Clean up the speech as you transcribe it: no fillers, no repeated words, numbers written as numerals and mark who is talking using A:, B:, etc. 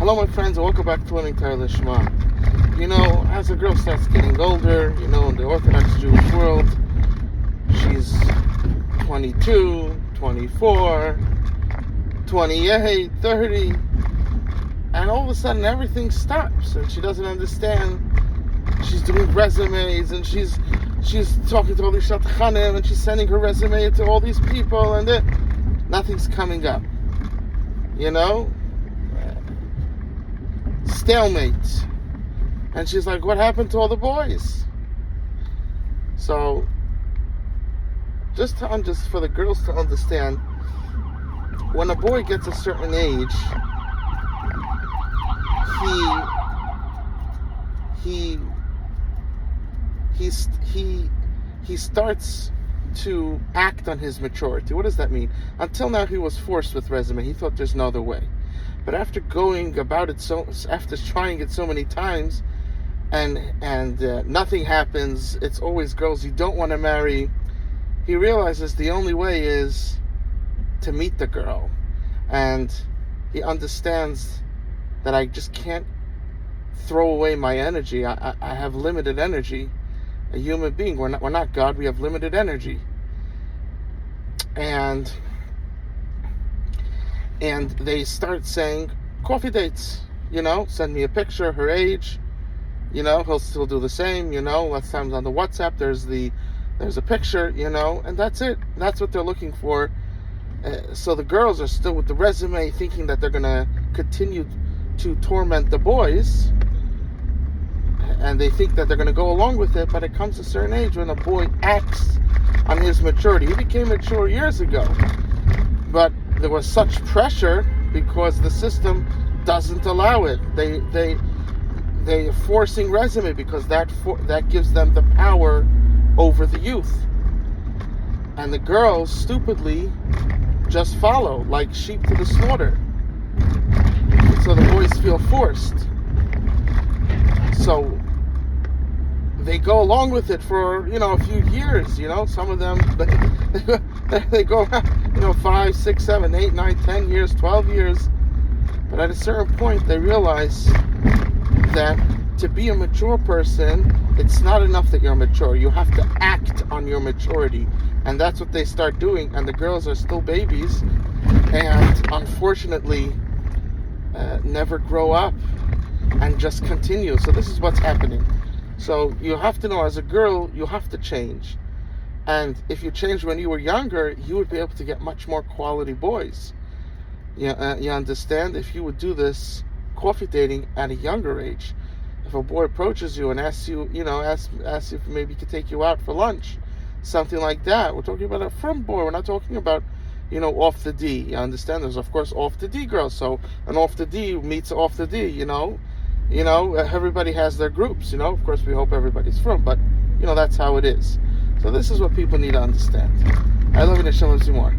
A: Hello, my friends, and welcome back to Learning Torah Lishma. As a girl starts getting older, in the Orthodox Jewish world, she's 22, 24, 28, 30, and all of a sudden everything stops, and she doesn't understand. She's doing resumes, and she's talking to all these shadchanim, and she's sending her resume to all these people, and nothing's coming up. Stalemate. And she's like, what happened to all the boys? So, just for the girls to understand, when a boy gets a certain age, he starts to act on his maturity. What does that mean? Until now, he was forced with resume. He thought there's no other way. But after going about it after trying it so many times, and nothing happens, it's always girls you don't want to marry, he realizes the only way is to meet the girl. And he understands that I just can't throw away my energy. I have limited energy. A human being, we're not God, we have limited energy. And they start saying coffee dates, send me a picture, her age, he'll still do the same, last time's on the WhatsApp, there's a picture, and that's it. That's what they're looking for. So the girls are still with the resume, thinking that they're going to continue to torment the boys, and they think that they're going to go along with it, but it comes to a certain age when a boy acts on his maturity. He became mature years ago, but there was such pressure because the system doesn't allow it. They're forcing resume because that gives them the power over the youth. And the girls stupidly just follow like sheep to the slaughter. So the boys feel forced. So they go along with it for, a few years, some of them, they go, 5, 6, 7, 8, 9, 10 years, 12 years. But at a certain point, they realize that to be a mature person, it's not enough that you're mature. You have to act on your maturity. And that's what they start doing. And the girls are still babies and unfortunately never grow up and just continue. So this is what's happening. So you have to know, as a girl, you have to change. And if you changed when you were younger, you would be able to get much more quality boys. You understand? If you would do this coffee dating at a younger age, if a boy approaches you and asks you, asks if maybe he could take you out for lunch, something like that. We're talking about a firm boy. We're not talking about, off the D. You understand? There's, of course, off the D girls. So an off the D meets off the D, everybody has their groups, of course we hope everybody's from, but that's how it is. So this is what people need to understand. I love you, and Hashem loves you more.